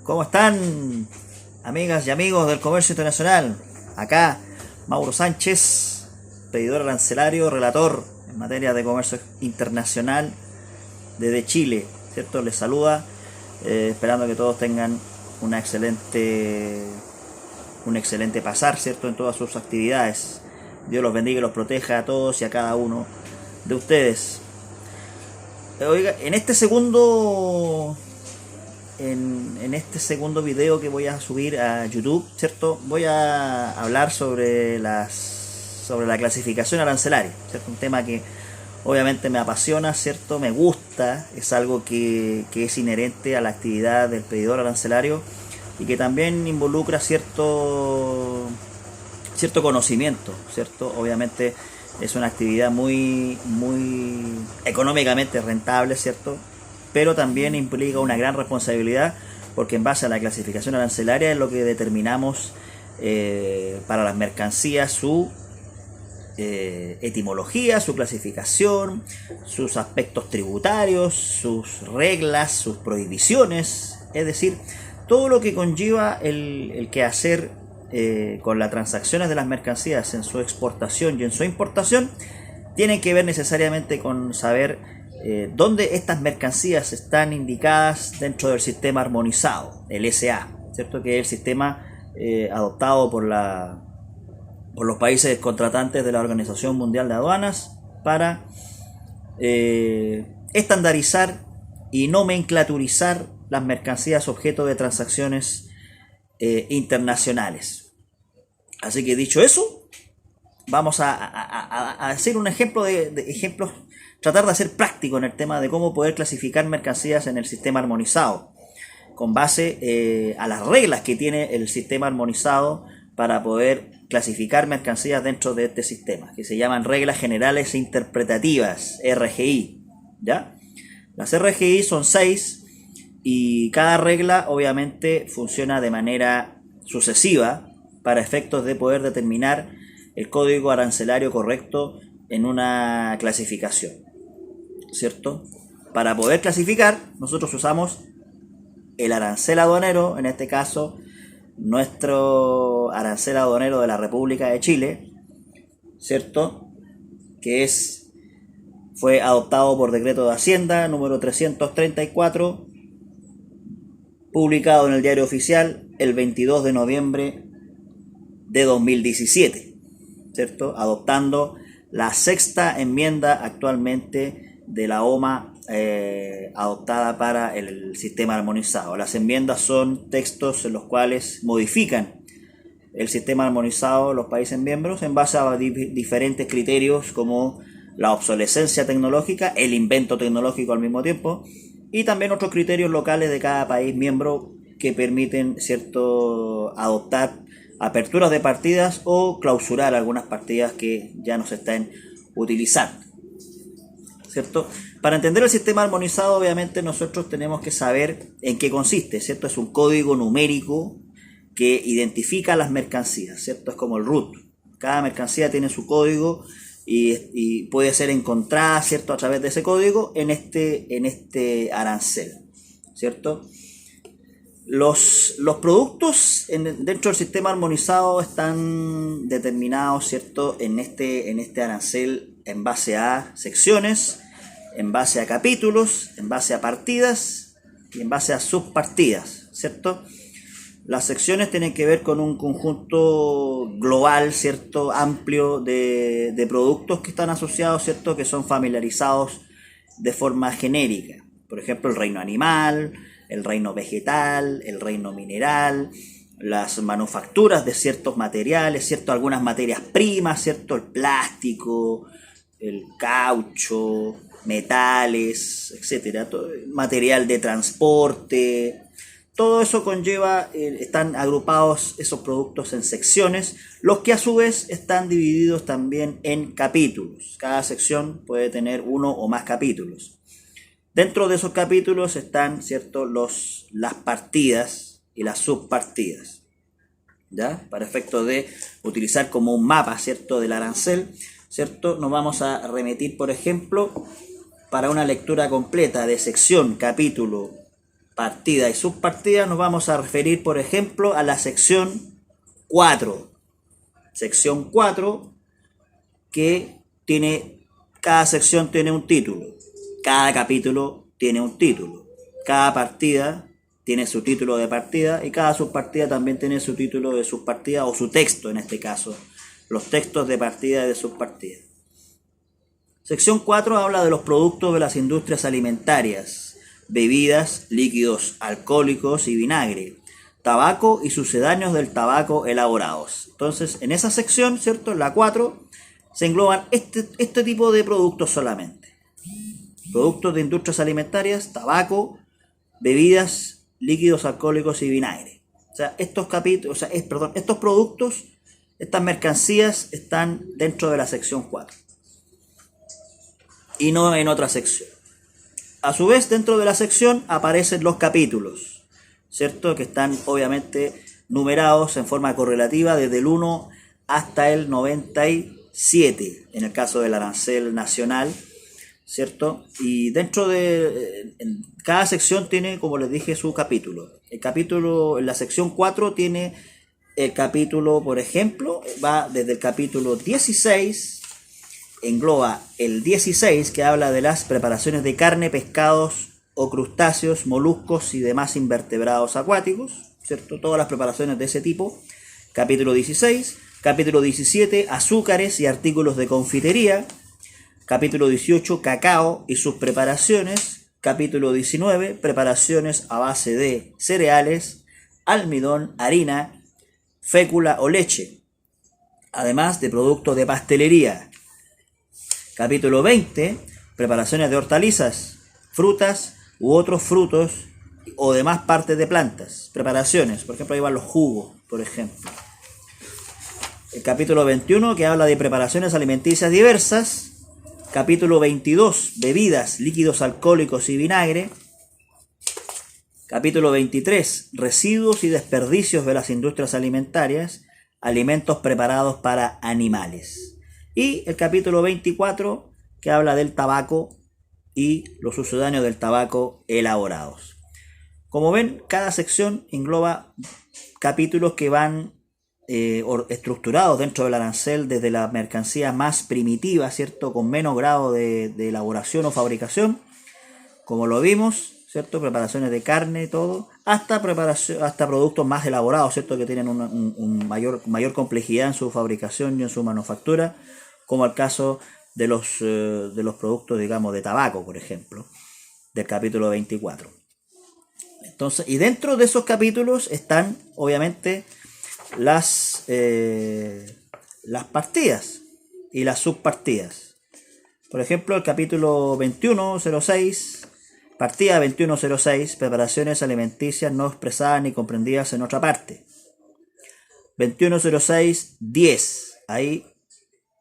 ¿Cómo están, amigas y amigos del comercio internacional? Acá, Mauro Sánchez, pedidor arancelario, relator en materia de comercio internacional desde Chile, ¿cierto? Les saluda, esperando que todos tengan un excelente pasar, ¿cierto? En todas sus actividades. Dios los bendiga y los proteja a todos y a cada uno de ustedes. Oiga, en este segundo video que voy a subir a YouTube, ¿cierto? Voy a hablar sobre la clasificación arancelaria, ¿cierto? Un tema que obviamente me apasiona, ¿cierto? Me gusta, es algo que es inherente a la actividad del pedidor arancelario y que también involucra cierto conocimiento, ¿cierto? Obviamente es una actividad muy económicamente rentable, ¿cierto? Pero también implica una gran responsabilidad, porque en base a la clasificación arancelaria es lo que determinamos para las mercancías su etimología, su clasificación, sus aspectos tributarios, sus reglas, sus prohibiciones, es decir, todo lo que conlleva el quehacer con las transacciones de las mercancías en su exportación y en su importación, tienen que ver necesariamente con saber dónde estas mercancías están indicadas dentro del sistema armonizado, el SA, ¿cierto? Que es el sistema adoptado por los países contratantes de la Organización Mundial de Aduanas para estandarizar y nomenclaturizar las mercancías objeto de transacciones internacionales. Así que dicho eso, vamos a hacer un ejemplo de ejemplos, tratar de ser práctico en el tema de cómo poder clasificar mercancías en el sistema armonizado, con base a las reglas que tiene el sistema armonizado para poder clasificar mercancías dentro de este sistema, que se llaman reglas generales e interpretativas, RGI, ¿ya? Las RGI son 6 y cada regla obviamente funciona de manera sucesiva para efectos de poder determinar el código arancelario correcto en una clasificación, ¿cierto? Para poder clasificar, nosotros usamos el arancel aduanero, en este caso nuestro arancel aduanero de la República de Chile, ¿cierto? Que fue adoptado por decreto de Hacienda número 334, publicado en el Diario Oficial el 22 de noviembre de 2017, ¿cierto? Adoptando la sexta enmienda actualmente de la OMA adoptada para el sistema armonizado. Las enmiendas son textos en los cuales modifican el sistema armonizado de los países miembros en base a diferentes criterios como la obsolescencia tecnológica, el invento tecnológico al mismo tiempo, y también otros criterios locales de cada país miembro que permiten, ¿cierto?, adoptar aperturas de partidas o clausurar algunas partidas que ya no se están utilizando, ¿cierto? Para entender el sistema armonizado, obviamente nosotros tenemos que saber en qué consiste, ¿cierto? Es un código numérico que identifica las mercancías, ¿cierto? Es como el RUT. Cada mercancía tiene su código y puede ser encontrada, ¿cierto?, a través de ese código en este arancel, ¿cierto? Los productos dentro del sistema armonizado están determinados, ¿cierto?, en este arancel en base a secciones, en base a capítulos, en base a partidas y en base a subpartidas, ¿cierto? Las secciones tienen que ver con un conjunto global, ¿cierto?, amplio de productos que están asociados, ¿cierto?, que son familiarizados de forma genérica. Por ejemplo, el reino animal, el reino vegetal, el reino mineral, las manufacturas de ciertos materiales, ¿cierto?, algunas materias primas, ¿cierto?, el plástico, el caucho, metales, etcétera, material de transporte. Todo eso conlleva, están agrupados esos productos en secciones, los que a su vez están divididos también en capítulos. Cada sección puede tener uno o más capítulos. Dentro de esos capítulos están, ¿cierto?, las partidas y las subpartidas, ¿ya? Para efecto de utilizar como un mapa, ¿cierto?, del arancel, ¿cierto? Nos vamos a remitir, por ejemplo, para una lectura completa de sección, capítulo, partida y subpartida, nos vamos a referir, por ejemplo, a la sección 4. Sección 4, que cada sección tiene un título, cada capítulo tiene un título, cada partida tiene su título de partida y cada subpartida también tiene su título de subpartida o su texto en este caso, los textos de partida y de subpartida. Sección 4 habla de los productos de las industrias alimentarias, bebidas, líquidos alcohólicos y vinagre, tabaco y sucedáneos del tabaco elaborados. Entonces, en esa sección, ¿cierto? En la 4, se engloban este tipo de productos solamente. Productos de industrias alimentarias, tabaco, bebidas, líquidos alcohólicos y vinagre. O sea, estos productos, estas mercancías están dentro de la sección 4 y no en otra sección. A su vez, dentro de la sección aparecen los capítulos, ¿cierto? Que están obviamente numerados en forma correlativa desde el 1 hasta el 97, en el caso del arancel nacional, ¿cierto? Y dentro de cada sección tiene, como les dije, su capítulo. El capítulo, en la sección 4 tiene el capítulo, por ejemplo, va desde el capítulo 16, engloba el 16, que habla de las preparaciones de carne, pescados o crustáceos, moluscos y demás invertebrados acuáticos, ¿cierto? Todas las preparaciones de ese tipo. Capítulo 16. Capítulo 17, azúcares y artículos de confitería. Capítulo 18, cacao y sus preparaciones. Capítulo 19, preparaciones a base de cereales, almidón, harina, fécula o leche, además de productos de pastelería. Capítulo 20, preparaciones de hortalizas, frutas u otros frutos o demás partes de plantas. Preparaciones, por ejemplo, ahí van los jugos, por ejemplo. El capítulo 21, que habla de preparaciones alimenticias diversas. Capítulo 22, bebidas, líquidos alcohólicos y vinagre. Capítulo 23, residuos y desperdicios de las industrias alimentarias, alimentos preparados para animales. Y el capítulo 24, que habla del tabaco y los sucedáneos del tabaco elaborados. Como ven, cada sección engloba capítulos que van estructurados dentro del arancel desde la mercancía más primitiva, ¿cierto? Con menos grado de elaboración o fabricación, como lo vimos, ¿cierto? Preparaciones de carne, todo, hasta productos más elaborados, ¿cierto? Que tienen mayor complejidad en su fabricación y en su manufactura, como el caso de los productos, digamos, de tabaco, por ejemplo, del capítulo 24. Entonces, y dentro de esos capítulos están, obviamente, las partidas y las subpartidas. Por ejemplo, el capítulo 2106, partida 2106, preparaciones alimenticias no expresadas ni comprendidas en otra parte. 2106-10, ahí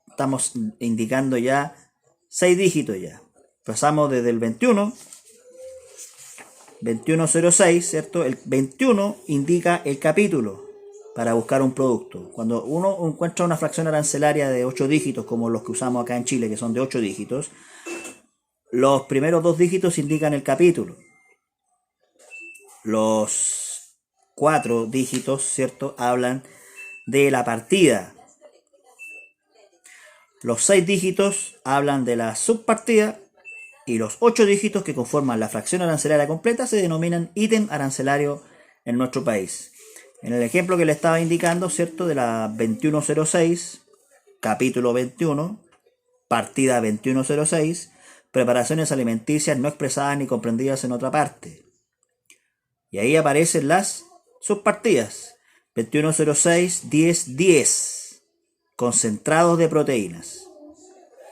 estamos indicando ya 6 dígitos ya. Pasamos desde el 2106, ¿cierto? El 21 indica el capítulo para buscar un producto. Cuando uno encuentra una fracción arancelaria de 8 dígitos, como los que usamos acá en Chile, que son de 8 dígitos, los primeros 2 dígitos indican el capítulo. Los 4 dígitos, ¿cierto?, hablan de la partida. Los 6 dígitos hablan de la subpartida y los 8 dígitos que conforman la fracción arancelaria completa se denominan ítem arancelario en nuestro país. En el ejemplo que le estaba indicando, ¿cierto?, de la 2106, capítulo 21, partida 2106, preparaciones alimenticias no expresadas ni comprendidas en otra parte. Y ahí aparecen las subpartidas. 2106-10-10, concentrados de proteínas.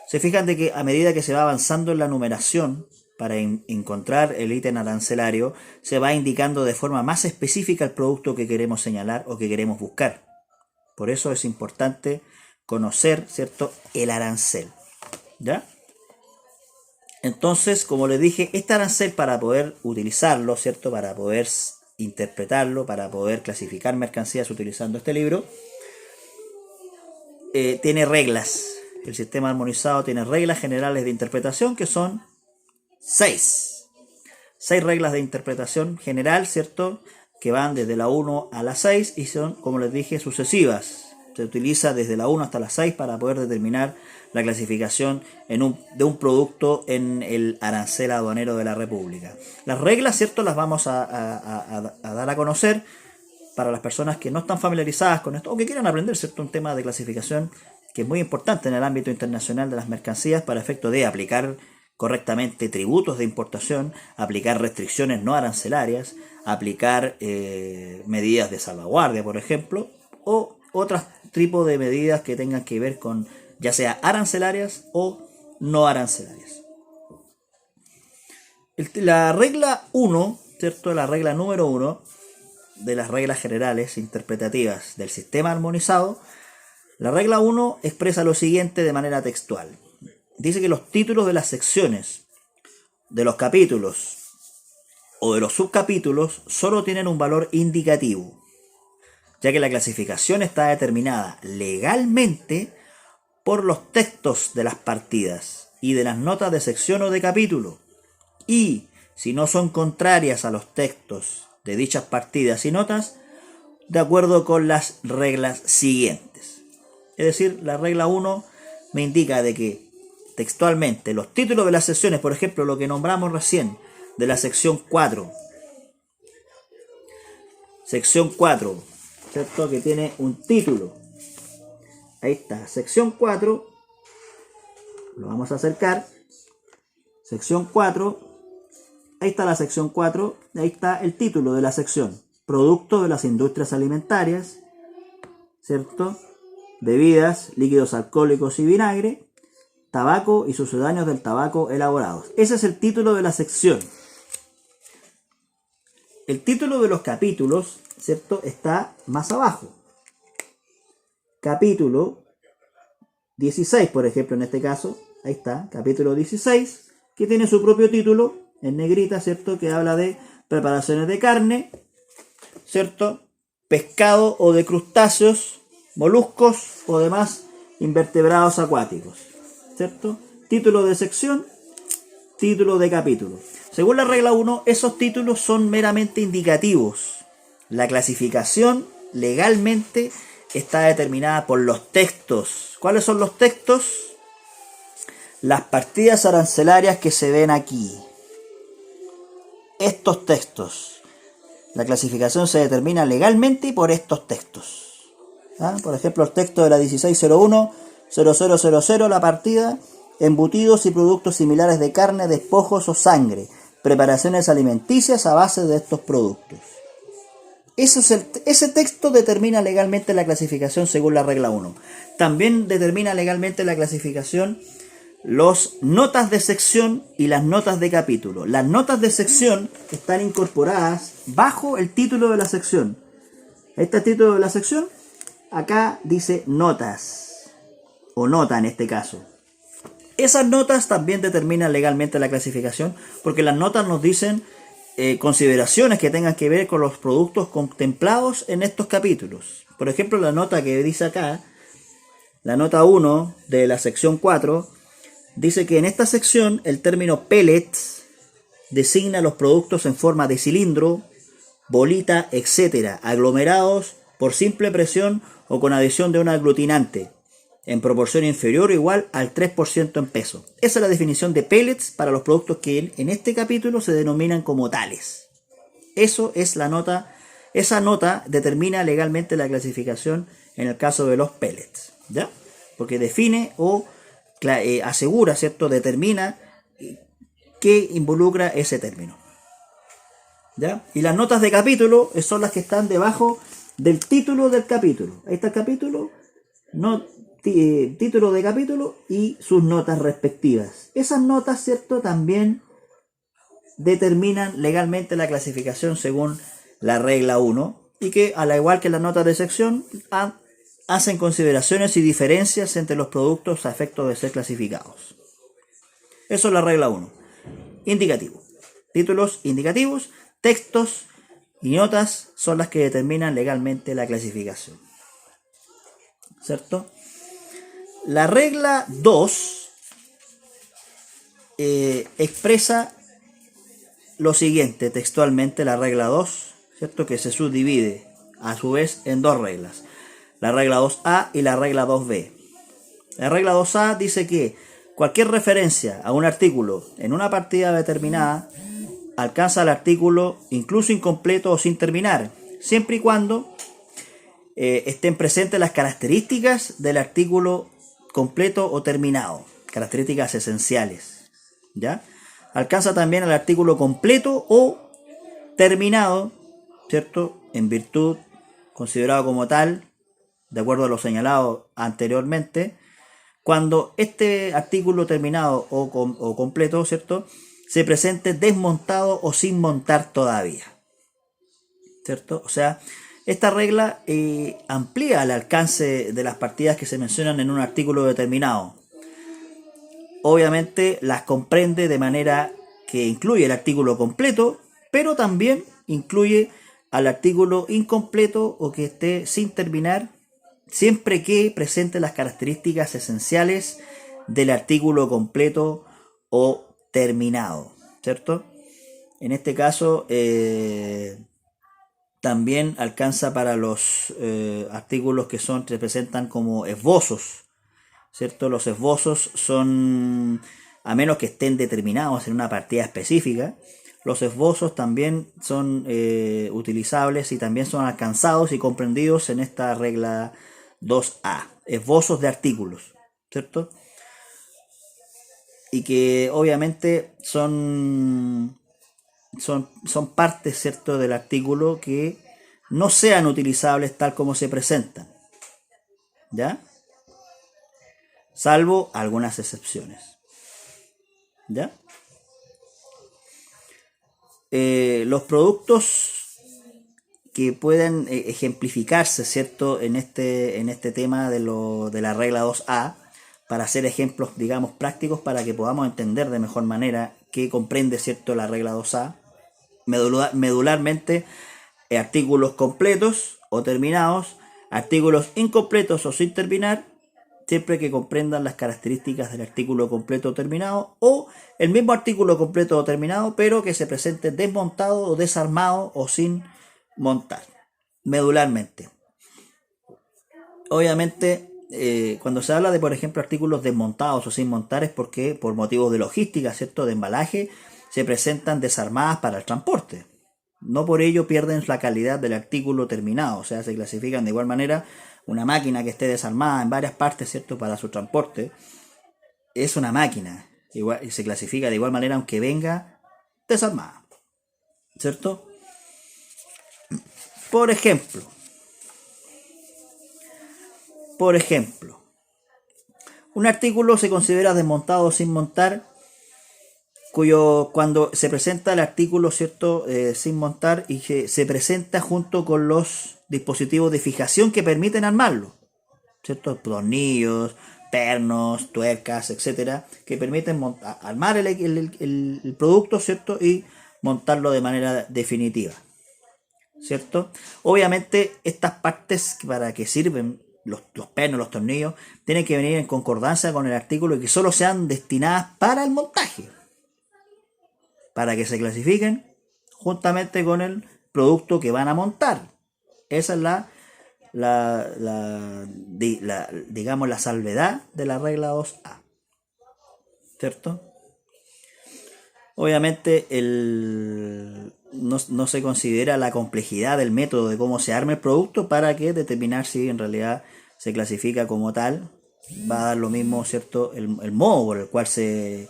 Se fijan de que a medida que se va avanzando en la numeración, para encontrar el ítem arancelario, se va indicando de forma más específica el producto que queremos señalar o que queremos buscar. Por eso es importante conocer, ¿cierto?, el arancel. ¿Ya? Entonces, como les dije, este arancel, para poder utilizarlo, ¿cierto?, para poder interpretarlo, para poder clasificar mercancías utilizando este libro, tiene reglas. El sistema armonizado tiene reglas generales de interpretación que son 6 6 reglas de interpretación general, ¿cierto? Que van desde la 1 a la 6 y son, como les dije, sucesivas. Se utiliza desde la 1 hasta la 6 para poder determinar la clasificación de un producto en el arancel aduanero de la República. Las reglas, ¿cierto? Las vamos a dar a conocer para las personas que no están familiarizadas con esto o que quieran aprender, ¿cierto? Un tema de clasificación que es muy importante en el ámbito internacional de las mercancías para efecto de aplicar correctamente tributos de importación, aplicar restricciones no arancelarias, aplicar medidas de salvaguardia, por ejemplo, o otros tipos de medidas que tengan que ver con ya sea arancelarias o no arancelarias. La regla 1, ¿cierto? La regla número 1 de las reglas generales interpretativas del sistema armonizado, la regla 1 expresa lo siguiente de manera textual. Dice que los títulos de las secciones, de los capítulos o de los subcapítulos solo tienen un valor indicativo, ya que la clasificación está determinada legalmente por los textos de las partidas y de las notas de sección o de capítulo, y si no son contrarias a los textos de dichas partidas y notas, de acuerdo con las reglas siguientes. Es decir, la regla 1 me indica de que textualmente los títulos de las secciones, por ejemplo, lo que nombramos recién de la sección 4, ¿cierto? Que tiene un título. Ahí está, sección 4, lo vamos a acercar, sección 4, ahí está la sección 4, ahí está el título de la sección, producto de las industrias alimentarias, ¿cierto? Bebidas, líquidos alcohólicos y vinagre, tabaco y sucedáneos del tabaco elaborados. Ese es el título de la sección. El título de los capítulos, ¿cierto? Está más abajo. Capítulo 16, por ejemplo, en este caso, ahí está, capítulo 16, que tiene su propio título, en negrita, ¿cierto? Que habla de preparaciones de carne, ¿cierto? Pescado o de crustáceos, moluscos o demás invertebrados acuáticos, ¿cierto? Título de sección, título de capítulo. Según la regla 1, esos títulos son meramente indicativos. La clasificación legalmente está determinada por los textos. ¿Cuáles son los textos? Las partidas arancelarias que se ven aquí. Estos textos. La clasificación se determina legalmente por estos textos. ¿Ah? Por ejemplo, el texto de la 1601-0000, la partida, embutidos y productos similares de carne, despojos o sangre, preparaciones alimenticias a base de estos productos. Ese texto determina legalmente la clasificación según la regla 1. También determina legalmente la clasificación los notas de sección y las notas de capítulo. Las notas de sección están incorporadas bajo el título de la sección. Este título de la sección, acá dice notas, o nota en este caso. Esas notas también determinan legalmente la clasificación, porque las notas nos dicen consideraciones que tengan que ver con los productos contemplados en estos capítulos. Por ejemplo, la nota que dice acá, la nota 1 de la sección 4, dice que en esta sección el término pellets designa los productos en forma de cilindro, bolita, etc., aglomerados por simple presión o con adición de un aglutinante, en proporción inferior o igual al 3% en peso. Esa es la definición de pellets para los productos que en este capítulo se denominan como tales. Eso es la nota. Esa nota determina legalmente la clasificación en el caso de los pellets, ¿ya? Porque define o asegura, ¿cierto? Determina qué involucra ese término, ¿ya? Y las notas de capítulo son las que están debajo del título del capítulo. Ahí está el capítulo, título de capítulo y sus notas respectivas. Esas notas, ¿cierto?, también determinan legalmente la clasificación según la regla 1 y que, al igual que las notas de sección, hacen consideraciones y diferencias entre los productos a efecto de ser clasificados. Eso es la regla 1. Indicativo. Títulos indicativos, textos y notas son las que determinan legalmente la clasificación, ¿cierto? La regla 2 expresa lo siguiente textualmente la regla 2, ¿cierto? Que se subdivide a su vez en dos reglas, la regla 2A y la regla 2B. La regla 2A dice que cualquier referencia a un artículo en una partida determinada alcanza el artículo incluso incompleto o sin terminar, siempre y cuando estén presentes las características del artículo completo o terminado, características esenciales, ¿ya? Alcanza también el artículo completo o terminado, ¿cierto? En virtud, considerado como tal, de acuerdo a lo señalado anteriormente, cuando este artículo terminado o completo, ¿cierto?, se presente desmontado o sin montar todavía, ¿cierto? O sea, esta regla amplía el alcance de las partidas que se mencionan en un artículo determinado. Obviamente las comprende de manera que incluye el artículo completo, pero también incluye al artículo incompleto o que esté sin terminar, siempre que presente las características esenciales del artículo completo o terminado, ¿cierto? En este caso, también alcanza para los artículos que se presentan como esbozos, ¿cierto? Los esbozos son, a menos que estén determinados en una partida específica, los esbozos también son utilizables y también son alcanzados y comprendidos en esta regla 2A, esbozos de artículos, ¿cierto? Y que obviamente son partes, ¿cierto?, del artículo que no sean utilizables tal como se presentan, ¿ya? Salvo algunas excepciones, ¿ya? Los productos que pueden ejemplificarse, ¿cierto?, en este tema de la regla 2A, para hacer ejemplos, digamos, prácticos para que podamos entender de mejor manera qué comprende, ¿cierto?, la regla 2A. Medularmente, artículos completos o terminados, artículos incompletos o sin terminar, siempre que comprendan las características del artículo completo o terminado, o el mismo artículo completo o terminado, pero que se presente desmontado o desarmado o sin montar, medularmente. Obviamente, cuando se habla de, por ejemplo, artículos desmontados o sin montar, es porque por motivos de logística, ¿cierto?, de embalaje, se presentan desarmadas para el transporte. No por ello pierden la calidad del artículo terminado, o sea, se clasifican de igual manera. Una máquina que esté desarmada en varias partes, ¿cierto?, para su transporte, es una máquina, igual, y se clasifica de igual manera aunque venga desarmada, ¿cierto? Por ejemplo, un artículo se considera desmontado o sin montar cuando se presenta el artículo, ¿cierto?, sin montar y que se presenta junto con los dispositivos de fijación que permiten armarlo, ¿cierto? Tornillos, pernos, tuercas, etcétera, que permiten armar el producto, ¿cierto?, y montarlo de manera definitiva, ¿cierto? Obviamente estas partes para que sirven los pernos, los tornillos, tienen que venir en concordancia con el artículo y que solo sean destinadas para el montaje, para que se clasifiquen juntamente con el producto que van a montar. Esa es digamos, la salvedad de la regla 2A, ¿cierto? Obviamente no se considera la complejidad del método de cómo se arma el producto para que determinar si en realidad se clasifica como tal. Va a dar lo mismo, ¿cierto?, el modo por el cual se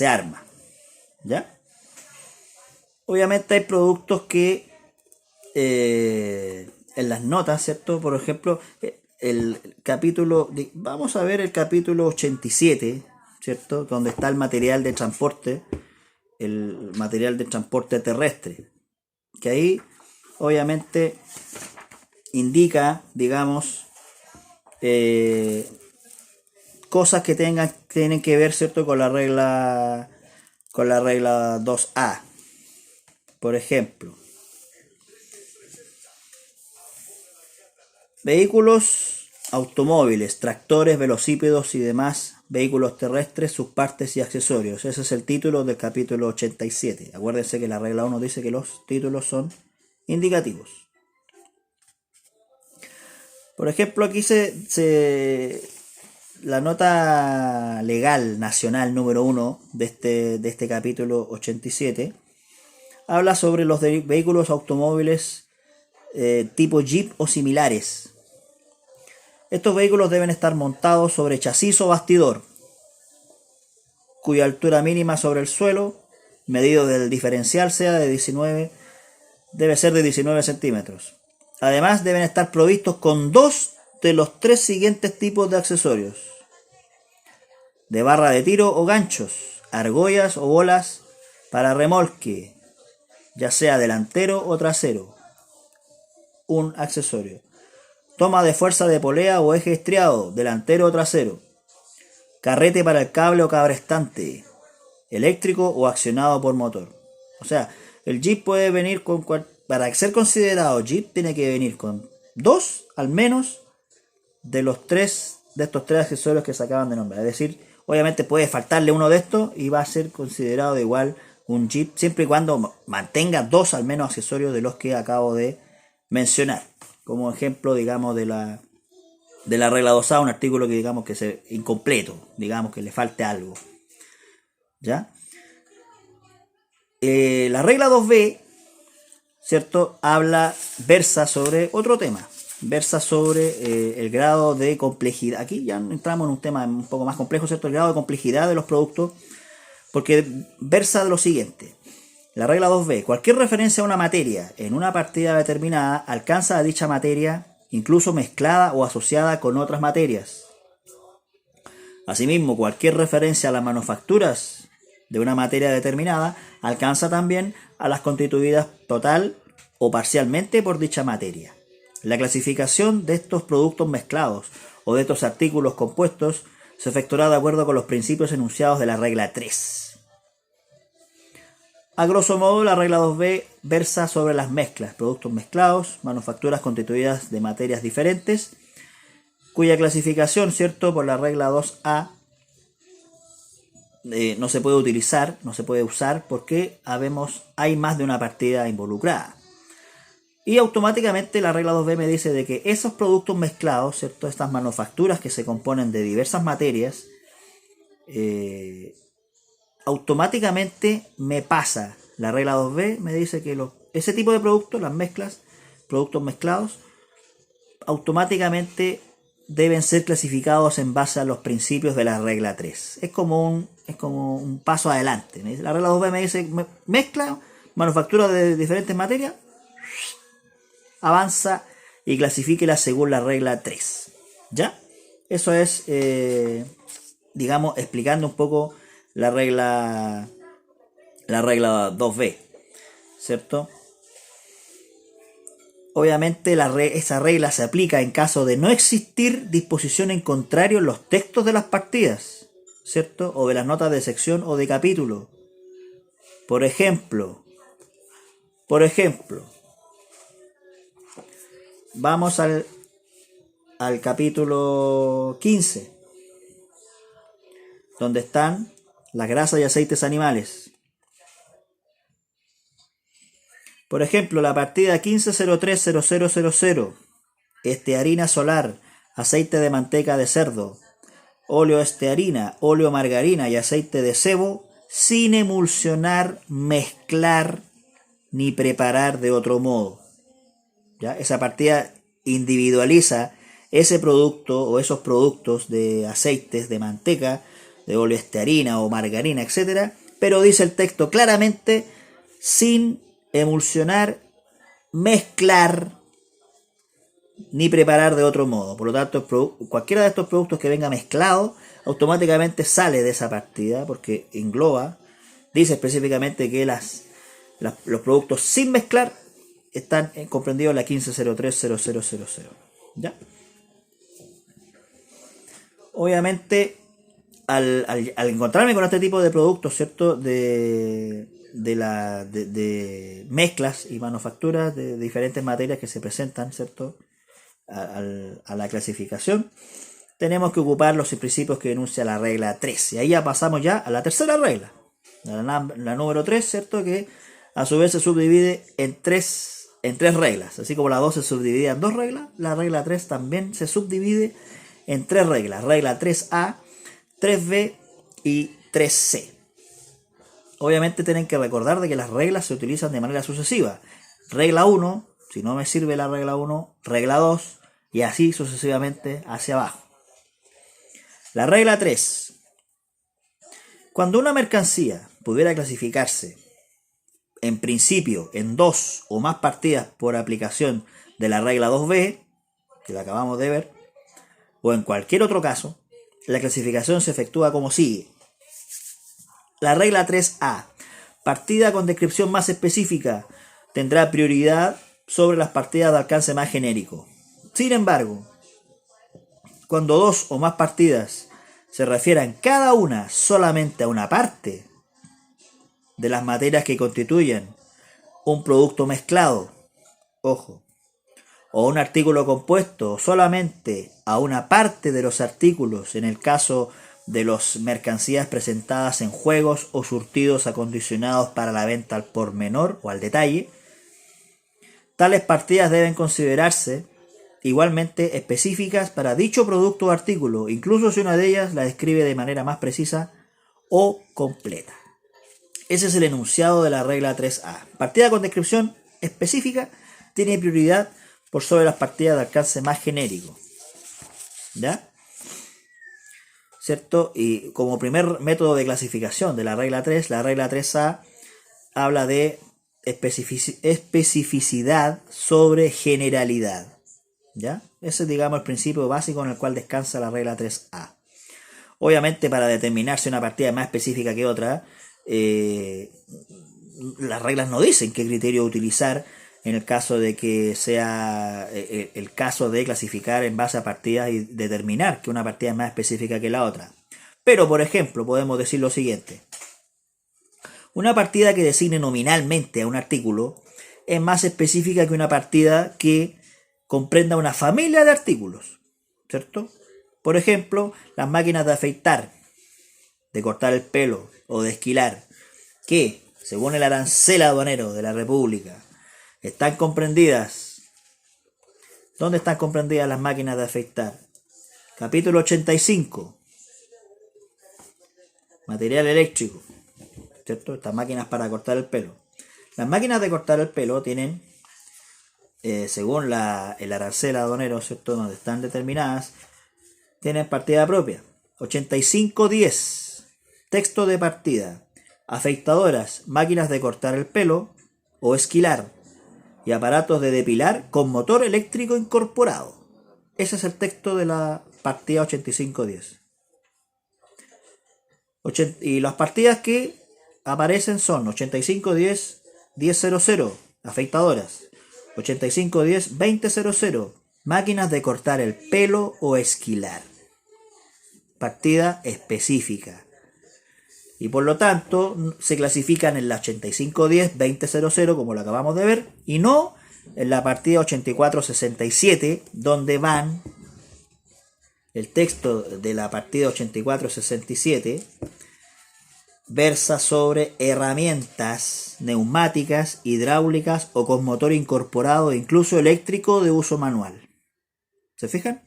arma, ¿ya? Obviamente hay productos que en las notas, ¿cierto? Por ejemplo, vamos a ver el capítulo 87, ¿cierto?, donde está el material de transporte terrestre, que ahí obviamente indica, digamos, cosas que tienen que ver, ¿cierto?, con la regla 2A. Por ejemplo, vehículos automóviles, tractores, velocípedos y demás vehículos terrestres, sus partes y accesorios. Ese es el título del capítulo 87. Acuérdense que la regla 1 dice que los títulos son indicativos. Por ejemplo, aquí la nota legal nacional número 1 de este capítulo 87 habla sobre los vehículos automóviles tipo Jeep o similares. Estos vehículos deben estar montados sobre chasis o bastidor, cuya altura mínima sobre el suelo, medido del diferencial, debe ser de 19 centímetros. Además, deben estar provistos con 2 de los 3 siguientes tipos de accesorios: de barra de tiro o ganchos, argollas o bolas para remolque, ya sea delantero o trasero, un accesorio. Toma de fuerza de polea o eje estriado, delantero o trasero. Carrete para el cable o cabrestante, eléctrico o accionado por motor. O sea, el Jeep puede venir para ser considerado Jeep tiene que venir con 2 al menos de estos 3 accesorios que se acaban de nombrar. Es decir, obviamente puede faltarle uno de estos y va a ser considerado igual un Jeep, siempre y cuando mantenga 2 al menos accesorios de los que acabo de mencionar. Como ejemplo, digamos, de la regla 2A, un artículo que digamos que es incompleto, digamos que le falte algo. ¿Ya? La regla 2B, ¿cierto? Versa sobre otro tema. Versa sobre el grado de complejidad. Aquí ya entramos en un tema un poco más complejo, ¿cierto? El grado de complejidad de los productos, porque versa de lo siguiente. La regla 2B, cualquier referencia a una materia en una partida determinada alcanza a dicha materia, incluso mezclada o asociada con otras materias. Asimismo, cualquier referencia a las manufacturas de una materia determinada alcanza también a las constituidas total o parcialmente por dicha materia. La clasificación de estos productos mezclados o de estos artículos compuestos se efectuará de acuerdo con los principios enunciados de la regla 3. A grosso modo, la regla 2B versa sobre las mezclas, productos mezclados, manufacturas constituidas de materias diferentes, cuya clasificación, ¿cierto?, por la regla 2A no se puede utilizar, no se puede usar porque hay más de una partida involucrada. Y automáticamente la regla 2B me dice de que esos productos mezclados, ¿cierto?, estas manufacturas que se componen de diversas materias, automáticamente me pasa. La regla 2B me dice que ese tipo de productos, las mezclas, productos mezclados, automáticamente deben ser clasificados en base a los principios de la regla 3. Es como un paso adelante. La regla 2B me dice mezcla, manufactura de diferentes materias, avanza y clasifíquela según la regla 3. ¿Ya? Eso es, digamos, explicando un poco la regla 2B, ¿cierto? Obviamente esa regla se aplica en caso de no existir disposición en contrario en los textos de las partidas, ¿cierto? O de las notas de sección o de capítulo. Por ejemplo, vamos al capítulo 15, donde están las grasas y aceites animales. Por ejemplo, la partida 15030000, estearina solar, aceite de manteca de cerdo, óleo estearina, óleo margarina y aceite de sebo, sin emulsionar, mezclar ni preparar de otro modo. ¿Ya? Esa partida individualiza ese producto o esos productos de aceites de manteca, de óleo estearina o margarina, etcétera, pero dice el texto claramente sin emulsionar, mezclar ni preparar de otro modo. Por lo tanto, cualquiera de estos productos que venga mezclado automáticamente sale de esa partida porque dice específicamente que los productos sin mezclar están comprendidos en la 15030000. ¿Ya? Obviamente, al encontrarme con este tipo de productos, ¿cierto?, de mezclas y manufacturas de diferentes materias que se presentan, ¿cierto?, a la clasificación, tenemos que ocupar los principios que enuncia la regla 3. Y ahí ya pasamos ya a la tercera regla, la número 3, ¿cierto? Que a su vez se subdivide en tres reglas. Así como la 2 se subdivide en 2 reglas, la regla 3 también se subdivide en 3 reglas. Regla 3A, 3B y 3C. Obviamente tienen que recordar de que las reglas se utilizan de manera sucesiva. Regla 1, si no me sirve la regla 1, regla 2 y así sucesivamente hacia abajo. La regla 3. Cuando una mercancía pudiera clasificarse en principio en 2 o más partidas por aplicación de la regla 2B, que la acabamos de ver, o en cualquier otro caso, la clasificación se efectúa como sigue. La regla 3A. Partida con descripción más específica tendrá prioridad sobre las partidas de alcance más genérico. Sin embargo, cuando 2 o más partidas se refieran cada una solamente a una parte de las materias que constituyen un producto mezclado, ojo, o un artículo compuesto solamente a una parte de los artículos en el caso de las mercancías presentadas en juegos o surtidos acondicionados para la venta al por menor o al detalle, tales partidas deben considerarse igualmente específicas para dicho producto o artículo, incluso si una de ellas la describe de manera más precisa o completa. Ese es el enunciado de la regla 3A. Partida con descripción específica tiene prioridad por sobre las partidas de alcance más genérico. ¿Ya? ¿Cierto? Y como primer método de clasificación de la regla 3, la regla 3A habla de especificidad sobre generalidad. ¿Ya? Ese es, digamos, el principio básico en el cual descansa la regla 3A. Obviamente, para determinar si una partida es más específica que otra, las reglas no dicen qué criterio utilizar en el caso de que sea el caso de clasificar en base a partidas y determinar que una partida es más específica que la otra. Pero, por ejemplo, podemos decir lo siguiente. Una partida que designe nominalmente a un artículo es más específica que una partida que comprenda una familia de artículos, ¿cierto? Por ejemplo, las máquinas de afeitar, de cortar el pelo o de esquilar, que, según el arancel aduanero de la República, están comprendidas. ¿Dónde están comprendidas las máquinas de afeitar? Capítulo 85. Material eléctrico, ¿cierto? Estas máquinas para cortar el pelo. Las máquinas de cortar el pelo tienen, según el arancel aduanero, ¿cierto? Donde están determinadas, tienen partida propia. 8510. Texto de partida. Afeitadoras, máquinas de cortar el pelo o esquilar y aparatos de depilar con motor eléctrico incorporado. Ese es el texto de la partida 8510. Y las partidas que aparecen son 8510 1000, afeitadoras. 8510 2000, máquinas de cortar el pelo o esquilar. Partida específica. Y por lo tanto se clasifican en la 8510 2000, como lo acabamos de ver, y no en la partida 8467, donde van el texto de la partida 8467 versa sobre herramientas neumáticas, hidráulicas o con motor incorporado, incluso eléctrico, de uso manual. ¿Se fijan?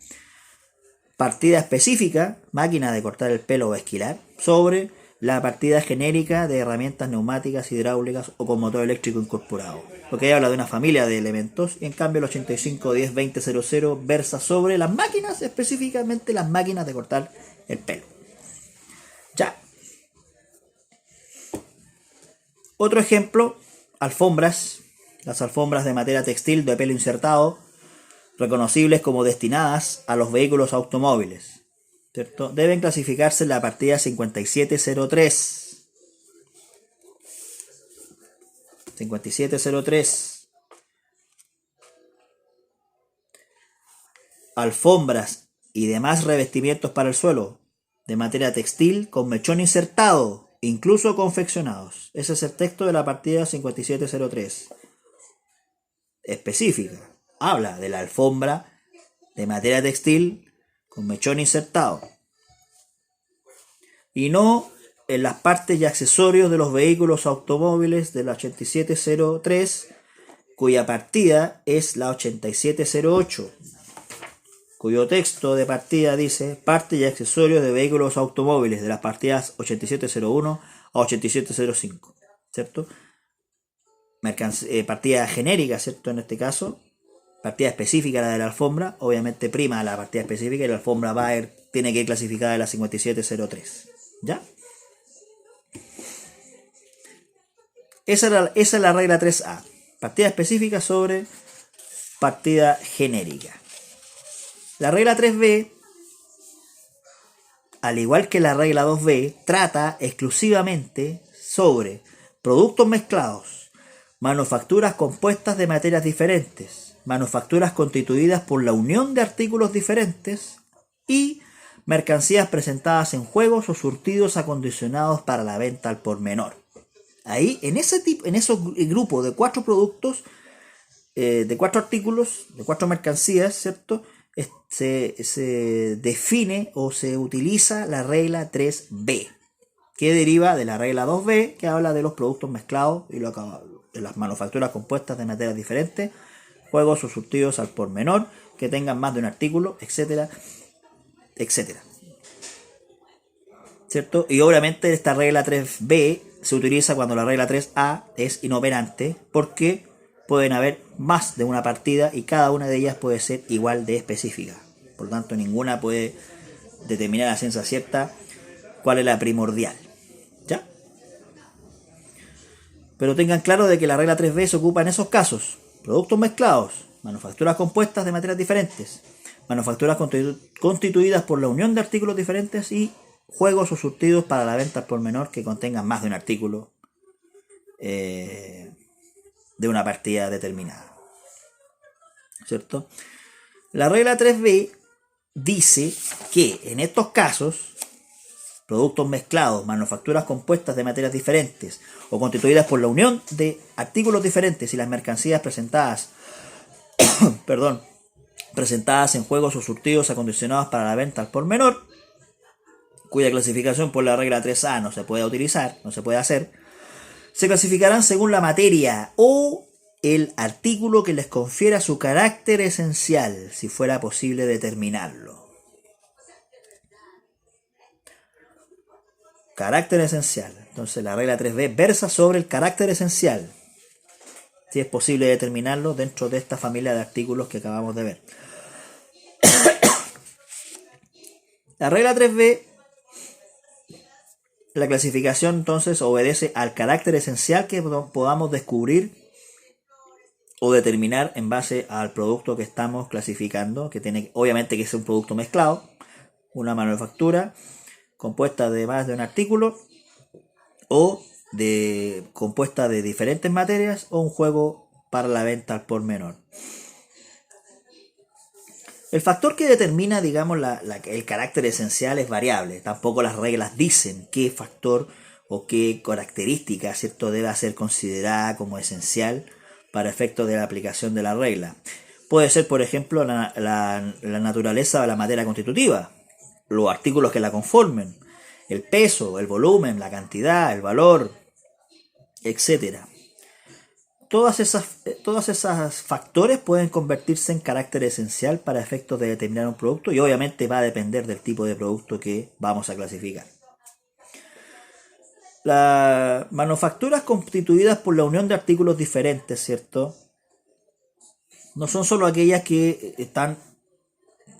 Partida específica, máquina de cortar el pelo o esquilar, sobre la partida genérica de herramientas neumáticas, hidráulicas o con motor eléctrico incorporado. Porque habla de una familia de elementos, y en cambio el 8510 2000 versa sobre las máquinas, específicamente las máquinas de cortar el pelo. Ya. Otro ejemplo, alfombras. Las alfombras de materia textil de pelo insertado, reconocibles como destinadas a los vehículos automóviles, ¿cierto? Deben clasificarse en la partida 5703. 5703. Alfombras y demás revestimientos para el suelo de materia textil con mechón insertado, incluso confeccionados. Ese es el texto de la partida 5703. Específica. Habla de la alfombra de materia textil con mechón insertado, y no en las partes y accesorios de los vehículos automóviles de la 8703, cuya partida es la 8708, cuyo texto de partida dice partes y accesorios de vehículos automóviles de las partidas 8701 a 8705, ¿cierto? Partida genérica, ¿cierto? En este caso, partida específica la de la alfombra, obviamente prima la partida específica y la alfombra tiene que ir clasificada de la 5703, ¿ya? Esa es la regla 3A, partida específica sobre partida genérica. La regla 3B, al igual que la regla 2B, trata exclusivamente sobre productos mezclados, manufacturas compuestas de materias diferentes, manufacturas constituidas por la unión de artículos diferentes y mercancías presentadas en juegos o surtidos acondicionados para la venta al por menor. Ahí, en ese grupo de 4 productos, de 4 artículos, de 4 mercancías, ¿cierto? Se define o se utiliza la regla 3B, que deriva de la regla 2B, que habla de los productos mezclados y de las manufacturas compuestas de materias diferentes, juegos o surtidos al por menor, que tengan más de un artículo, etcétera, etcétera. ¿Cierto? Y obviamente esta regla 3B se utiliza cuando la regla 3A es inoperante, porque pueden haber más de una partida y cada una de ellas puede ser igual de específica. Por lo tanto, ninguna puede determinar a ciencia cierta cuál es la primordial, ¿ya? Pero tengan claro de que la regla 3B se ocupa en esos casos: productos mezclados, manufacturas compuestas de materias diferentes, manufacturas constituidas por la unión de artículos diferentes y juegos o surtidos para la venta al por menor que contengan más de un artículo de una partida determinada, ¿cierto? La regla 3B dice que en estos casos, productos mezclados, manufacturas compuestas de materias diferentes o constituidas por la unión de artículos diferentes y las mercancías presentadas presentadas en juegos o surtidos acondicionados para la venta al por menor, cuya clasificación por la regla 3A no se puede utilizar, no se puede hacer, se clasificarán según la materia o el artículo que les confiera su carácter esencial, si fuera posible determinarlo. Carácter esencial. Entonces la regla 3B versa sobre el carácter esencial, si es posible determinarlo dentro de esta familia de artículos que acabamos de ver. La regla 3B, la clasificación entonces obedece al carácter esencial que podamos descubrir o determinar en base al producto que estamos clasificando, que tiene obviamente que ser un producto mezclado, una manufactura compuesta de más de un artículo o compuesta de diferentes materias o un juego para la venta al por menor. El factor que determina, digamos, el carácter esencial es variable. Tampoco las reglas dicen qué factor o qué característica, ¿cierto?, debe ser considerada como esencial para efectos de la aplicación de la regla. Puede ser, por ejemplo, la naturaleza de la materia constitutiva, los artículos que la conformen, el peso, el volumen, la cantidad, el valor, etcétera. Todas esas factores pueden convertirse en carácter esencial para efectos de determinar un producto, y obviamente va a depender del tipo de producto que vamos a clasificar. Las manufacturas constituidas por la unión de artículos diferentes, ¿cierto?, no son solo aquellas que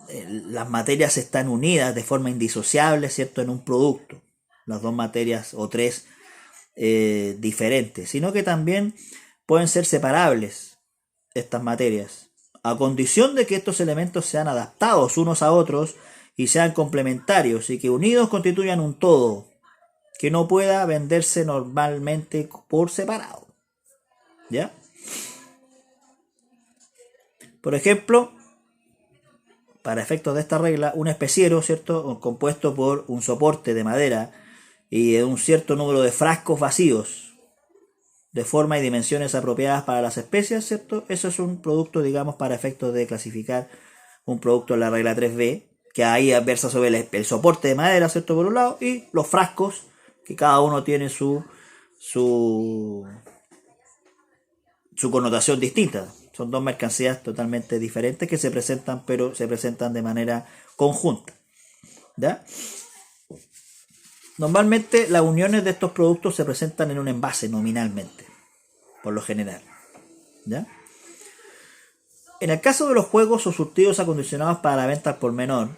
las materias están unidas de forma indisociable, ¿cierto?, en un producto, las dos materias o tres diferentes, sino que también pueden ser separables estas materias, a condición de que estos elementos sean adaptados unos a otros y sean complementarios y que unidos constituyan un todo que no pueda venderse normalmente por separado, ¿ya? Por ejemplo, para efectos de esta regla, un especiero, ¿cierto?, compuesto por un soporte de madera y de un cierto número de frascos vacíos de forma y dimensiones apropiadas para las especias, ¿cierto? Eso es un producto, digamos, para efectos de clasificar un producto en la regla 3B, que ahí versa sobre el soporte de madera, ¿cierto? Por un lado, y los frascos, que cada uno tiene su connotación distinta. Son dos mercancías totalmente diferentes que se presentan, pero se presentan de manera conjunta. ¿Ya? Normalmente las uniones de estos productos se presentan en un envase nominalmente, por lo general. ¿Ya? En el caso de los juegos o surtidos acondicionados para la venta al por menor,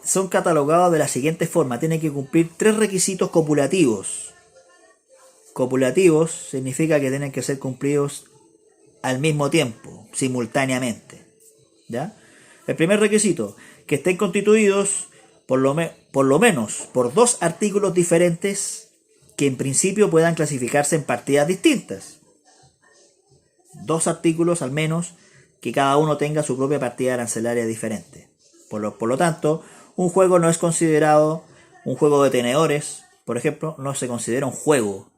son catalogados de la siguiente forma. Tienen que cumplir 3 requisitos copulativos. Copulativos significa que tienen que ser cumplidos al mismo tiempo, simultáneamente. ¿Ya? El primer requisito, que estén constituidos por lo menos por 2 artículos diferentes que en principio puedan clasificarse en partidas distintas. 2 artículos al menos que cada uno tenga su propia partida arancelaria diferente. Por lo tanto, un juego no es considerado un juego de tenedores, por ejemplo, no se considera un juego,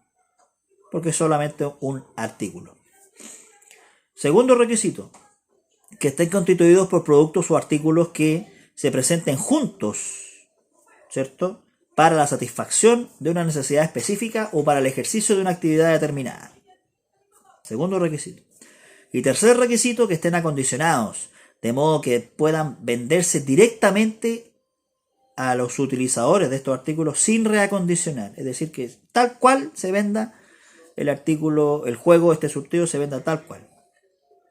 porque es solamente un artículo. Segundo requisito, que estén constituidos por productos o artículos que se presenten juntos, ¿cierto? Para la satisfacción de una necesidad específica o para el ejercicio de una actividad determinada. Segundo requisito. Y tercer requisito, que estén acondicionados, de modo que puedan venderse directamente a los utilizadores de estos artículos sin reacondicionar. Es decir, que tal cual se venda el artículo, el juego, este surtido se venda tal cual.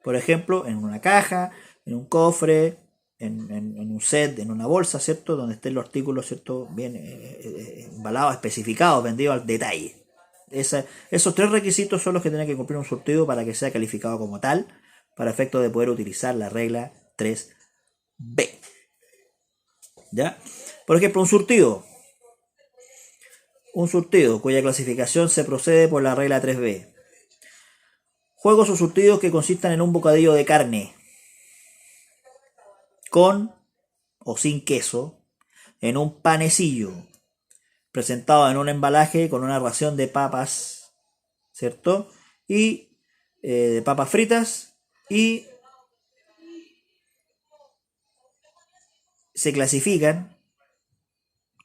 Por ejemplo, en una caja, en un cofre, en un set, en una bolsa, ¿cierto? Donde estén los artículos, ¿cierto? Bien embalados, especificados, vendidos al detalle. Esos 3 requisitos son los que tiene que cumplir un surtido para que sea calificado como tal, para efecto de poder utilizar la regla 3B. ¿Ya? Por ejemplo, un surtido cuya clasificación se procede por la regla 3B. Juegos o surtidos que consistan en un bocadillo de carne con o sin queso en un panecillo presentado en un embalaje con una ración de papas, ¿cierto? Y de papas fritas, y se clasifican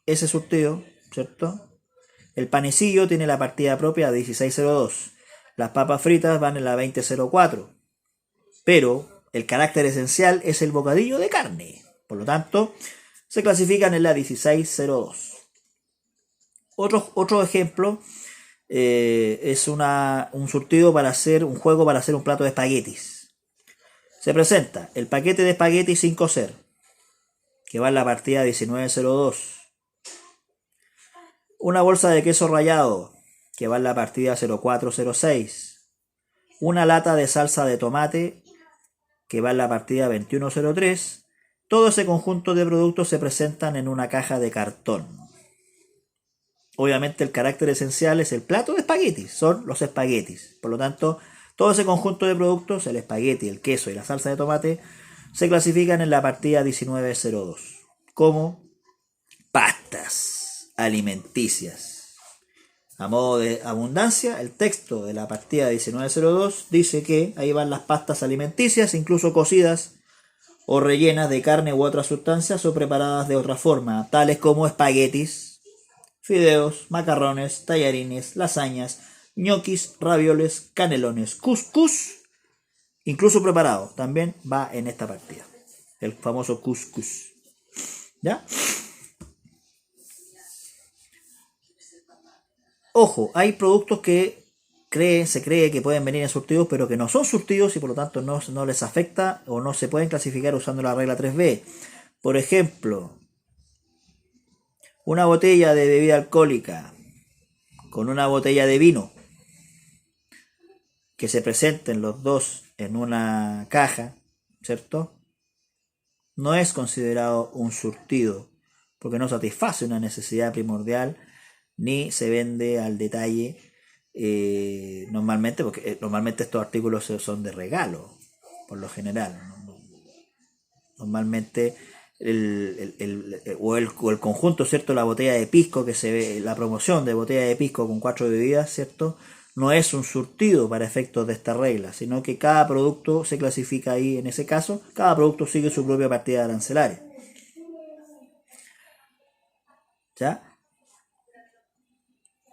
ese surtido, ¿cierto? El panecillo tiene la partida propia 1602. Las papas fritas van en la 2004. Pero el carácter esencial es el bocadillo de carne. Por lo tanto, se clasifican en la 1602. Otro ejemplo es un surtido para hacer un juego para hacer un plato de espaguetis. Se presenta el paquete de espaguetis sin cocer, que va en la partida 1902. Una bolsa de queso rallado, que va en la partida 0406. Una lata de salsa de tomate, que va en la partida 2103. Todo ese conjunto de productos se presentan en una caja de cartón. Obviamente el carácter esencial es el plato de espaguetis, son los espaguetis. Por lo tanto, todo ese conjunto de productos, el espagueti, el queso y la salsa de tomate, se clasifican en la partida 1902 como pastas alimenticias. A modo de abundancia, el texto de la partida 1902 dice que ahí van las pastas alimenticias, incluso cocidas o rellenas de carne u otras sustancias o preparadas de otra forma, tales como espaguetis, fideos, macarrones, tallarines, lasañas, ñoquis, ravioles, canelones, cuscús, incluso preparado, también va en esta partida. El famoso cuscús. ¿Ya? Ojo, hay productos que se cree que pueden venir en surtidos, pero que no son surtidos y por lo tanto no les afecta o no se pueden clasificar usando la regla 3B. Por ejemplo, una botella de bebida alcohólica con una botella de vino que se presenten los dos en una caja, ¿cierto? No es considerado un surtido porque no satisface una necesidad primordial ni se vende al detalle normalmente, porque normalmente estos artículos son de regalo por lo general. Normalmente el conjunto, ¿cierto? La botella de pisco que se ve, la promoción de botella de pisco con 4 bebidas, ¿cierto? no es un surtido para efectos de esta regla, sino que cada producto se clasifica ahí, en ese caso, cada producto sigue su propia partida arancelaria. ¿Ya?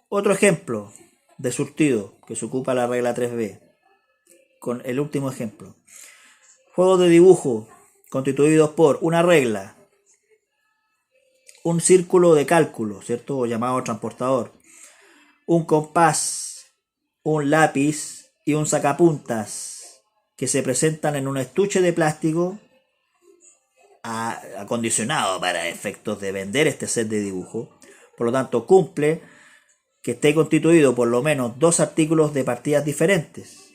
Otro ejemplo de surtido que se ocupa la regla 3b, con el último ejemplo. Juegos de dibujo constituidos por una regla, un círculo de cálculo, ¿cierto? O llamado transportador, un compás, un lápiz y un sacapuntas que se presentan en un estuche de plástico acondicionado para efectos de vender este set de dibujo. Por lo tanto, cumple que esté constituido por lo menos dos artículos de partidas diferentes,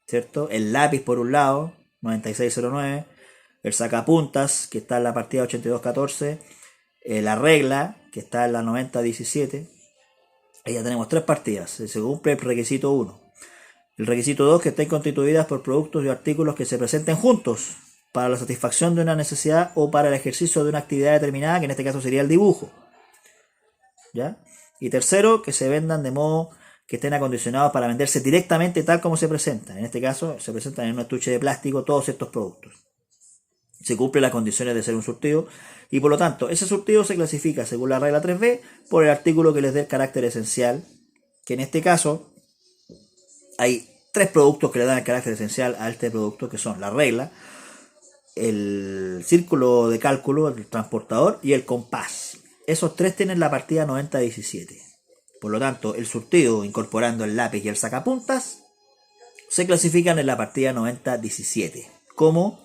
¿cierto? El lápiz por un lado, 9609, el sacapuntas, que está en la partida 8214, la regla, que está en la 9017. Ahí ya tenemos tres partidas, se cumple el requisito 1. El requisito 2, que estén constituidas por productos y artículos que se presenten juntos para la satisfacción de una necesidad o para el ejercicio de una actividad determinada, que en este caso sería el dibujo. ¿Ya? Y tercero, que se vendan de modo que estén acondicionados para venderse directamente tal como se presentan. En este caso, se presentan en un estuche de plástico todos estos productos. Se cumplen las condiciones de ser un surtido y por lo tanto, ese surtido se clasifica según la regla 3b por el artículo que les dé el carácter esencial, que en este caso hay tres productos que le dan el carácter esencial a este producto, que son la regla, el círculo de cálculo, el transportador y el compás. Esos tres tienen la partida 9017. Por lo tanto, el surtido incorporando el lápiz y el sacapuntas se clasifican en la partida 9017. Como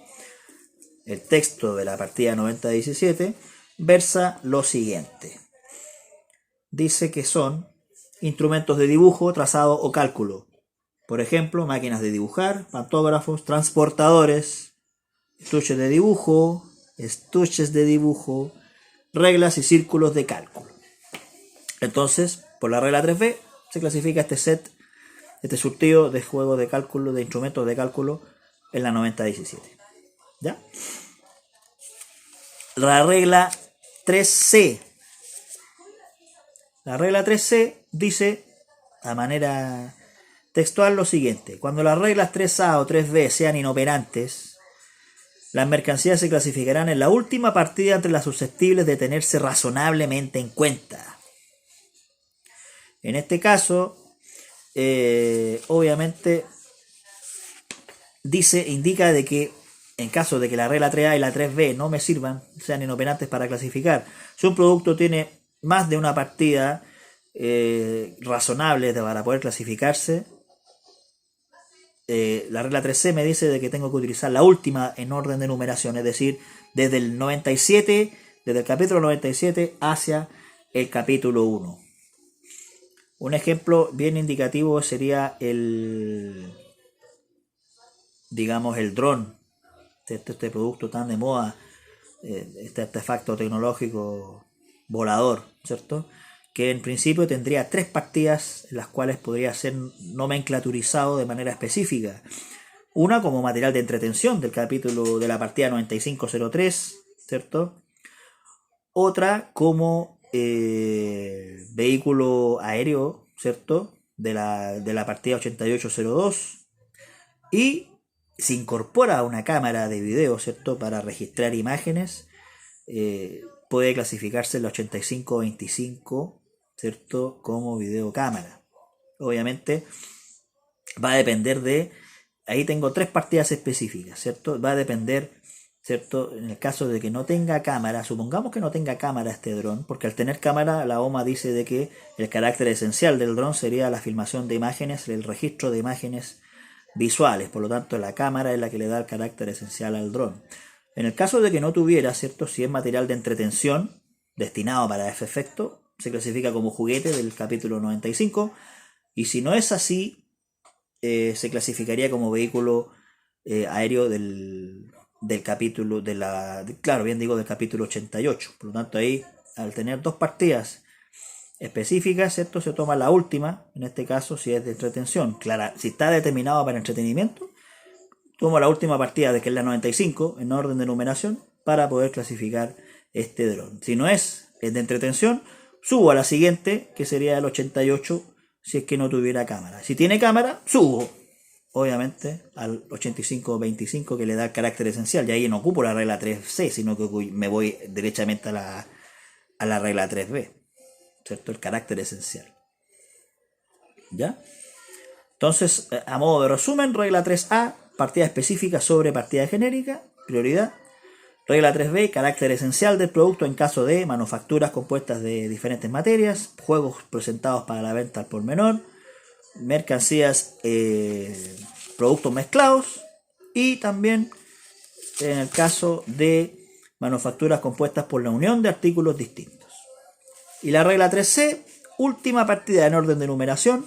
el texto de la partida 9017 versa lo siguiente. Dice que son instrumentos de dibujo, trazado o cálculo. Por ejemplo, máquinas de dibujar, pantógrafos, transportadores, estuches de dibujo, reglas y círculos de cálculo. Entonces, por la regla 3b, se clasifica este set, este surtido de juegos de cálculo, de instrumentos de cálculo, en la 9017. ¿Ya? La regla 3c. La regla 3c dice, a manera textual, lo siguiente. Cuando las reglas 3a o 3b sean inoperantes, las mercancías se clasificarán en la última partida entre las susceptibles de tenerse razonablemente en cuenta. En este caso, obviamente, indica de que en caso de que la regla 3A y la 3B no me sirvan, sean inoperantes para clasificar, si un producto tiene más de una partida razonable para poder clasificarse, la regla 3C me dice de que tengo que utilizar la última en orden de numeración, es decir, desde el 97, desde el capítulo 97 hacia el capítulo 1. Un ejemplo bien indicativo sería el dron, este producto tan de moda, este artefacto tecnológico volador, ¿cierto? Que en principio tendría tres partidas en las cuales podría ser nomenclaturizado de manera específica. Una como material de entretención del capítulo de la partida 9503, ¿cierto? Otra como vehículo aéreo, ¿cierto? De la partida 8802. Y se incorpora una cámara de video, ¿cierto? Para registrar imágenes. Puede clasificarse en la 8525, ¿cierto? Como videocámara. Obviamente va a depender de... Ahí tengo tres partidas específicas, ¿cierto? Va a depender, ¿cierto? En el caso de que no tenga cámara, supongamos que no tenga cámara este dron, porque al tener cámara la OMA dice de que el carácter esencial del dron sería la filmación de imágenes, el registro de imágenes visuales, por lo tanto la cámara es la que le da el carácter esencial al dron. En el caso de que no tuviera, ¿cierto? Si es material de entretención destinado para ese efecto, se clasifica como juguete del capítulo 95, y si no es así, se clasificaría como vehículo aéreo del capítulo del capítulo 88. Por lo tanto, ahí, al tener dos partidas específicas, ¿cierto? Se toma la última, en este caso, si es de entretención. Claro, si está determinado para entretenimiento, tomo la última partida, de que es la 95, en orden de numeración, para poder clasificar este dron. Si no es de entretención, subo a la siguiente, que sería el 88, si es que no tuviera cámara. Si tiene cámara, subo, obviamente, al 85-25 que le da el carácter esencial. Y ahí no ocupo la regla 3C, sino que me voy derechamente a la regla 3B, ¿cierto? El carácter esencial. ¿Ya? Entonces, a modo de resumen, regla 3A, partida específica sobre partida genérica, prioridad. Regla 3B, carácter esencial del producto en caso de manufacturas compuestas de diferentes materias, juegos presentados para la venta al por menor, mercancías, productos mezclados, y también en el caso de manufacturas compuestas por la unión de artículos distintos. Y la regla 3C, última partida en orden de numeración,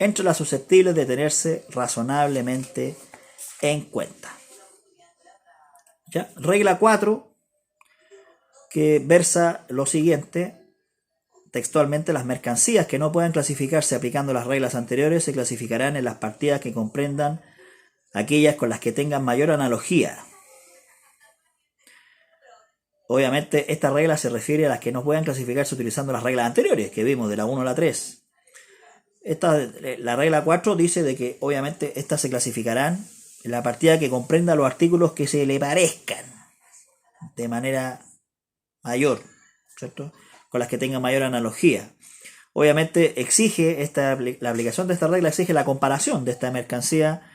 entre las susceptibles de tenerse razonablemente en cuenta. ¿Ya? Regla 4, que versa lo siguiente, textualmente: las mercancías que no puedan clasificarse aplicando las reglas anteriores se clasificarán en las partidas que comprendan aquellas con las que tengan mayor analogía. Obviamente esta regla se refiere a las que no puedan clasificarse utilizando las reglas anteriores que vimos, de la 1 a la 3. La regla 4 dice de que obviamente estas se clasificarán en la partida que comprenda los artículos que se le parezcan de manera mayor, ¿cierto? Con las que tengan mayor analogía. Obviamente exige la aplicación de esta regla exige la comparación de esta mercancía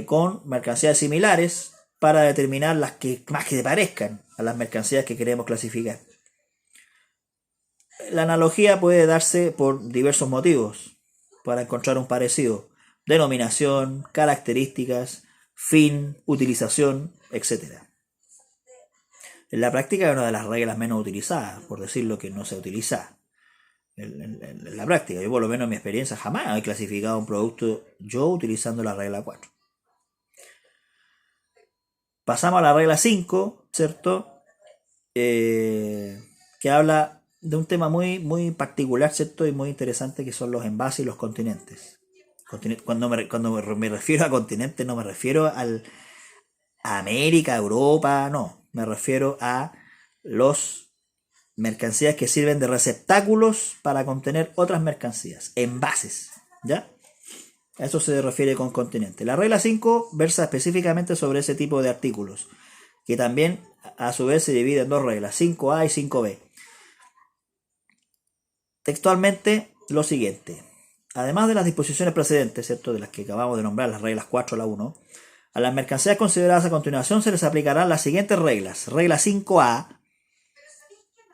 con mercancías similares para determinar las que más que se parezcan a las mercancías que queremos clasificar. La analogía puede darse por diversos motivos para encontrar un parecido: denominación, características, fin, utilización, etc. En la práctica es una de las reglas menos utilizadas, por decirlo que no se utiliza en la práctica. Yo, por lo menos en mi experiencia, jamás he clasificado un producto yo utilizando la regla 4. Pasamos a la regla 5, ¿cierto? Que habla de un tema muy, muy particular, ¿cierto? Y muy interesante, que son los envases y los continentes. Cuando me refiero a continentes, no me refiero a América, Europa, no. Me refiero a los mercancías que sirven de receptáculos para contener otras mercancías, envases, ¿ya? A eso se refiere con continente. La regla 5 versa específicamente sobre ese tipo de artículos, que también a su vez se divide en dos reglas, 5A y 5B. Textualmente lo siguiente: además de las disposiciones precedentes, ¿cierto?, de las que acabamos de nombrar, las reglas 4 a la 1, a las mercancías consideradas a continuación se les aplicarán las siguientes reglas. Regla 5A: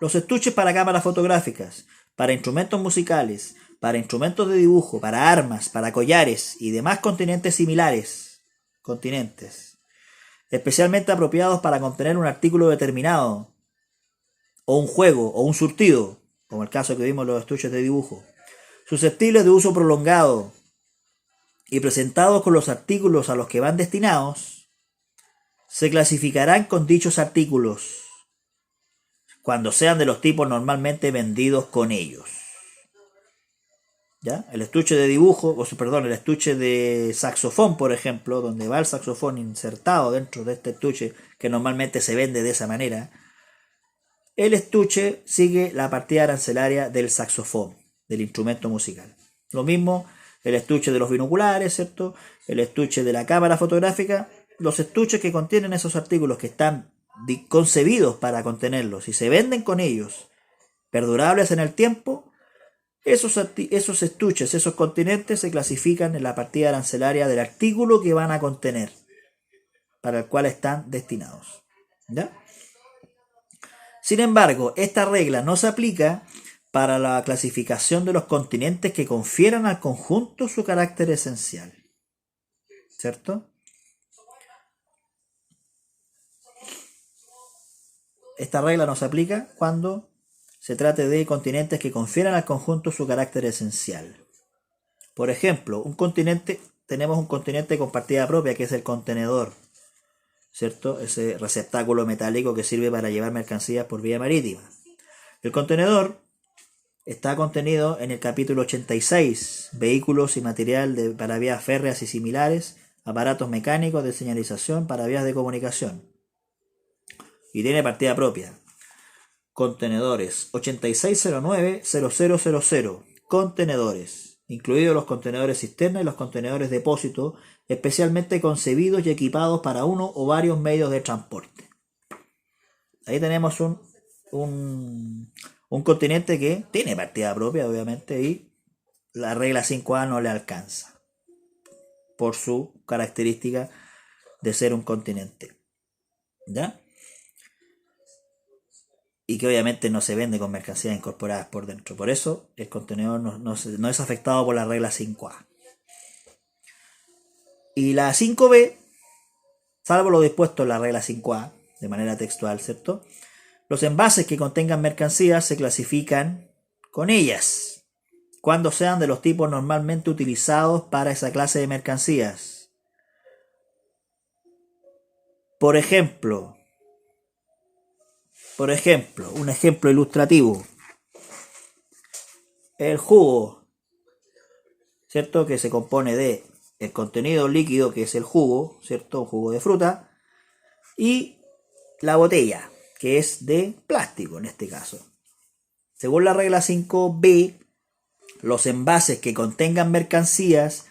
los estuches para cámaras fotográficas, para instrumentos musicales, para instrumentos de dibujo, para armas, para collares y demás continentes similares, especialmente apropiados para contener un artículo determinado, o un juego, o un surtido, como el caso que vimos los estuches de dibujo, susceptibles de uso prolongado y presentados con los artículos a los que van destinados, se clasificarán con dichos artículos cuando sean de los tipos normalmente vendidos con ellos. ¿Ya? El estuche de dibujo, el estuche de saxofón, por ejemplo, donde va el saxofón insertado dentro de este estuche, que normalmente se vende de esa manera, el estuche sigue la partida arancelaria del saxofón, del instrumento musical. Lo mismo el estuche de los binoculares, ¿cierto? El estuche de la cámara fotográfica. Los estuches que contienen esos artículos que están concebidos para contenerlos y se venden con ellos, perdurables en el tiempo, esos estuches, esos continentes se clasifican en la partida arancelaria del artículo que van a contener, para el cual están destinados. ¿Ya? Sin embargo, esta regla no se aplica para la clasificación de los continentes que confieran al conjunto su carácter esencial. ¿Cierto? Esta regla no se aplica cuando se trate de continentes que confieran al conjunto su carácter esencial. Por ejemplo, tenemos un continente con partida propia, que es el contenedor, ¿cierto? Ese receptáculo metálico que sirve para llevar mercancías por vía marítima. El contenedor está contenido en el capítulo 86, vehículos y material para vías férreas y similares, aparatos mecánicos de señalización para vías de comunicación. Y tiene partida propia. Contenedores 8609-0000. Contenedores. incluidos los contenedores cisterna y los contenedores depósito, especialmente concebidos y equipados para uno o varios medios de transporte. Ahí tenemos un continente que tiene partida propia, obviamente, y la regla 5A no le alcanza por su característica de ser un continente. ¿Ya? Y que obviamente no se vende con mercancías incorporadas por dentro. Por eso el contenedor no es afectado por la regla 5A. Y la 5B, salvo lo dispuesto en la regla 5A, de manera textual, ¿cierto? Los envases que contengan mercancías se clasifican con ellas, cuando sean de los tipos normalmente utilizados para esa clase de mercancías. Por ejemplo, un ejemplo ilustrativo. El jugo, ¿cierto? Que se compone de el contenido líquido, que es el jugo, ¿cierto? Un jugo de fruta, y la botella, que es de plástico en este caso. Según la regla 5B, los envases que contengan mercancías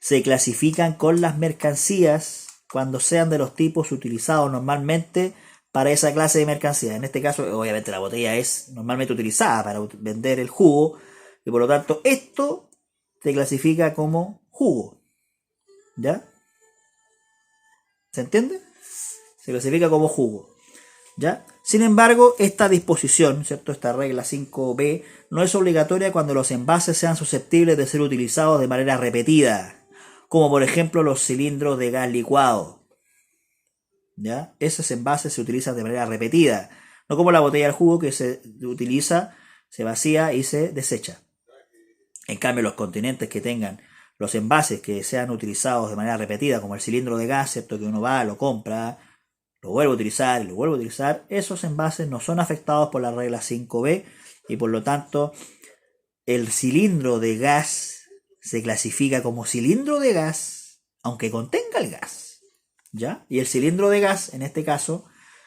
se clasifican con las mercancías cuando sean de los tipos utilizados normalmente para esa clase de mercancía. En este caso, obviamente la botella es normalmente utilizada para vender el jugo y por lo tanto esto se clasifica como jugo. ¿Ya? ¿Se entiende? Se clasifica como jugo. ¿Ya? Sin embargo, esta disposición, ¿cierto? Esta regla 5B no es obligatoria cuando los envases sean susceptibles de ser utilizados de manera repetida, como por ejemplo los cilindros de gas licuado. ¿Ya? Esos envases se utilizan de manera repetida, no como la botella del jugo que se utiliza, se vacía y se desecha. En cambio, los continentes que tengan los envases que sean utilizados de manera repetida, como el cilindro de gas, ¿cierto? Que uno va, lo compra, lo vuelve a utilizar y lo vuelve a utilizar, esos envases no son afectados por la regla 5B y por lo tanto el cilindro de gas se clasifica como cilindro de gas aunque contenga el gas, ¿ya? Y el cilindro de gas, en este caso,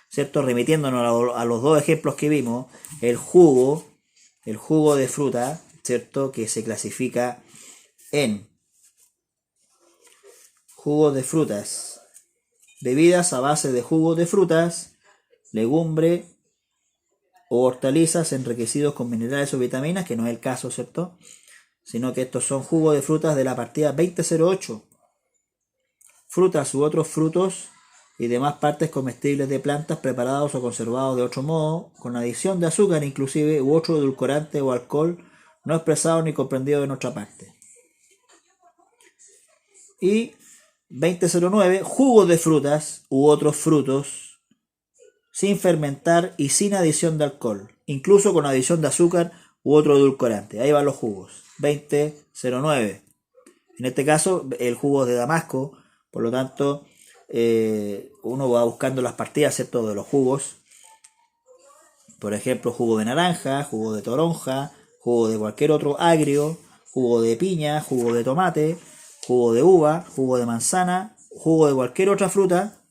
¿cierto? Remitiéndonos a los dos ejemplos que vimos, el jugo de fruta, ¿cierto? Que se clasifica en jugos de frutas, bebidas a base de jugos de frutas, legumbre o hortalizas enriquecidos con minerales o vitaminas, que no es el caso, ¿cierto? Sino que estos son jugos de frutas de la partida 2008. Frutas u otros frutos y demás partes comestibles de plantas preparados o conservados de otro modo, con adición de azúcar inclusive u otro edulcorante o alcohol no expresado ni comprendido en otra parte. Y 2009, jugos de frutas u otros frutos sin fermentar y sin adición de alcohol, incluso con adición de azúcar u otro edulcorante. Ahí van los jugos. 2009. En este caso, el jugo de Damasco, por lo tanto, uno va buscando las partidas, ¿cierto?, de los jugos. Por ejemplo, jugo de naranja, jugo de toronja, jugo de cualquier otro agrio, jugo de piña, jugo de tomate, jugo de uva, jugo de manzana, jugo de cualquier otra fruta.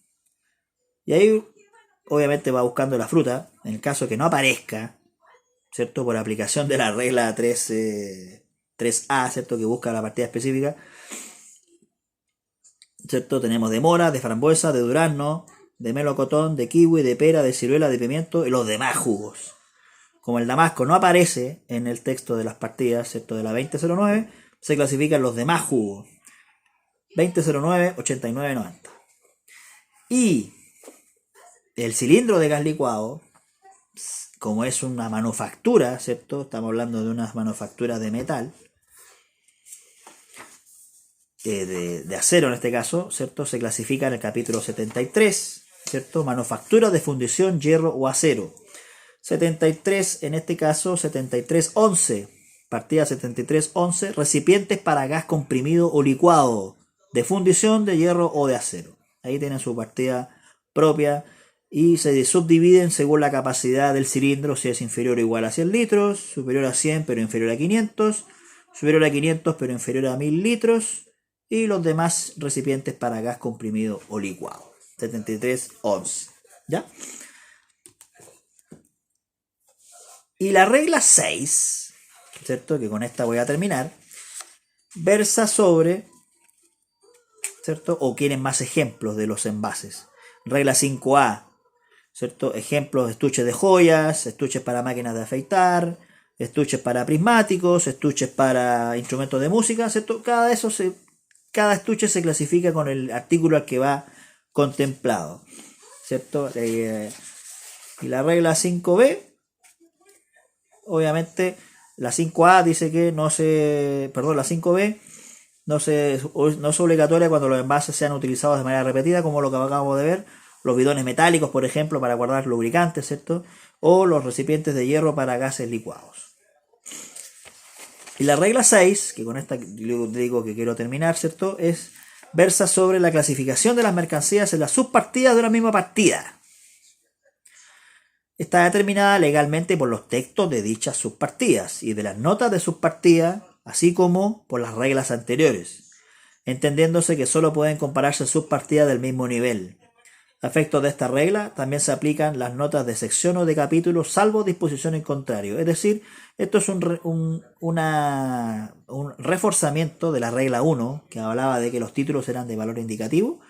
Y ahí, obviamente, va buscando la fruta. En el caso que no aparezca, ¿cierto?, por aplicación de la regla 3A, ¿cierto?, que busca la partida específica, ¿cierto? Tenemos de mora, de frambuesa, de durazno, de melocotón, de kiwi, de pera, de ciruela, de pimiento y los demás jugos. Como el damasco no aparece en el texto de las partidas, ¿cierto?, de la 2009, se clasifican los demás jugos. 2009, 89, 90. Y el cilindro de gas licuado, como es una manufactura, ¿cierto? Estamos hablando de unas manufacturas de metal, de acero en este caso, ¿cierto? Se clasifica en el capítulo 73, ¿cierto? Manufactura de fundición, hierro o acero. 73, en este caso, 7311, partida 7311, recipientes para gas comprimido o licuado, de fundición, de hierro o de acero. Ahí tienen su partida propia y se subdividen según la capacidad del cilindro, si es inferior o igual a 100 litros, superior a 100 pero inferior a 500, superior a 500 pero inferior a 1000 litros, y los demás recipientes para gas comprimido o licuado. 7311, ¿ya? Y la regla 6, ¿cierto?, que con esta voy a terminar, versa sobre, ¿cierto? O quieren más ejemplos de los envases. Regla 5A, ¿cierto? Ejemplos: estuches de joyas, estuches para máquinas de afeitar, estuches para prismáticos, estuches para instrumentos de música, ¿cierto? Cada estuche se clasifica con el artículo al que va contemplado, ¿cierto? Y la regla 5B, obviamente, la 5A dice que la 5B no es obligatoria cuando los envases sean utilizados de manera repetida, como lo que acabamos de ver, los bidones metálicos, por ejemplo, para guardar lubricantes, ¿cierto? O los recipientes de hierro para gases licuados. Y la regla 6, que con esta digo que quiero terminar, ¿cierto? Versa sobre la clasificación de las mercancías en las subpartidas de una misma partida. Está determinada legalmente por los textos de dichas subpartidas y de las notas de subpartida, así como por las reglas anteriores, entendiéndose que solo pueden compararse subpartidas del mismo nivel. A efectos de esta regla también se aplican las notas de sección o de capítulo, salvo disposición en contrario. Es decir, esto es un reforzamiento de la regla 1, que hablaba de que los títulos eran de valor indicativo.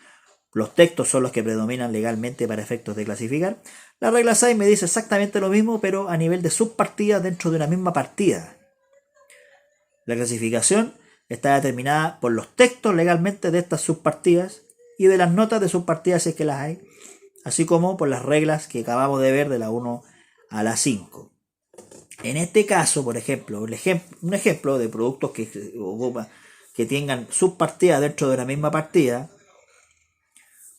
Los textos son los que predominan legalmente para efectos de clasificar. La regla 6 me dice exactamente lo mismo, pero a nivel de subpartida dentro de una misma partida. La clasificación está determinada por los textos legalmente de estas subpartidas y de las notas de subpartidas, si es que las hay, así como por las reglas que acabamos de ver de la 1 a la 5. En este caso, por ejemplo, un ejemplo de productos que tengan subpartidas dentro de la misma partida.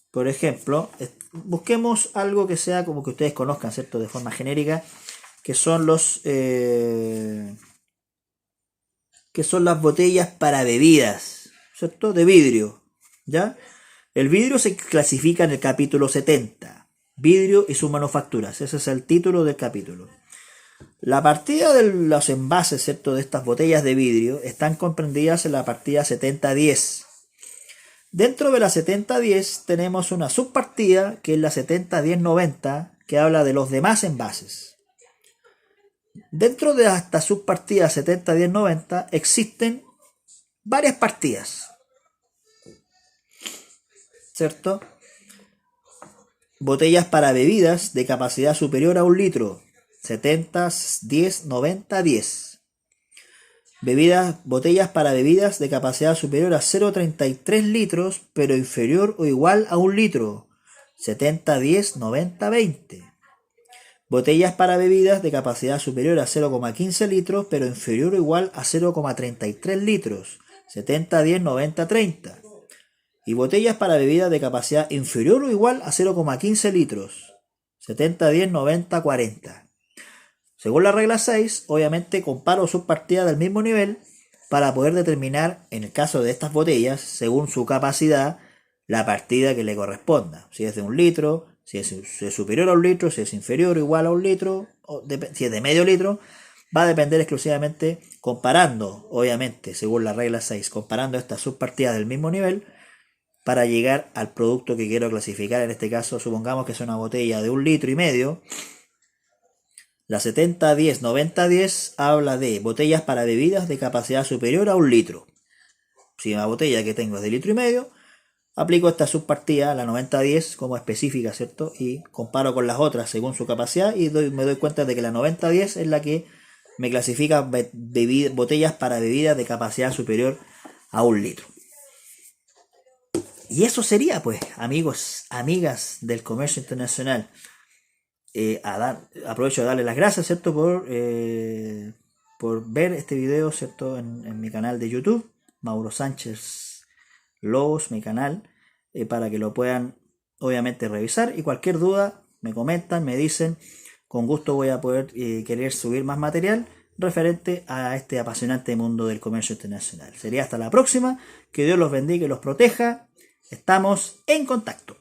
Por ejemplo, busquemos algo que sea como que ustedes conozcan, ¿cierto? De forma genérica, que son las botellas para bebidas, ¿cierto? De vidrio, ¿ya? El vidrio se clasifica en el capítulo 70, vidrio y sus manufacturas. Ese es el título del capítulo. La partida de los envases, ¿cierto? De estas botellas de vidrio están comprendidas en la partida 7010. Dentro de la 7010 tenemos una subpartida que es la 701090, que habla de los demás envases. Dentro de esta subpartida 701090 existen varias partidas, ¿cierto? Botellas para bebidas de capacidad superior a 1 litro, 70109010. Botellas para bebidas de capacidad superior a 0,33 litros, pero inferior o igual a 1 litro, 70109020. Botellas para bebidas de capacidad superior a 0,15 litros, pero inferior o igual a 0,33 litros, 70109030. Y botellas para bebidas de capacidad inferior o igual a 0,15 litros, 70109040. Según la regla 6, obviamente comparo subpartidas del mismo nivel para poder determinar, en el caso de estas botellas, según su capacidad, la partida que le corresponda. Si es de 1 litro, si es superior a 1 litro, si es inferior o igual a 1 litro, si es de medio litro, va a depender exclusivamente comparando, obviamente, según la regla 6, comparando estas subpartidas del mismo nivel para llegar al producto que quiero clasificar. En este caso, supongamos que es una botella de 1,5 litros. La 70109010 habla de botellas para bebidas de capacidad superior a 1 litro. Si una botella que tengo es de 1,5 litros, aplico esta subpartida, la 9010, como específica, ¿cierto? Y comparo con las otras según su capacidad y me doy cuenta de que la 9010 es la que me clasifica botellas para bebidas de capacidad superior a 1 litro. Y eso sería, pues, amigos, amigas del comercio internacional. Aprovecho de darle las gracias, ¿cierto? Por ver este video, ¿cierto? En mi canal de YouTube, Mauro Sánchez Lobos, mi canal, para que lo puedan obviamente revisar, y cualquier duda me comentan, me dicen, con gusto voy a poder querer subir más material referente a este apasionante mundo del comercio internacional. Sería hasta la próxima, que Dios los bendiga y los proteja. Estamos en contacto.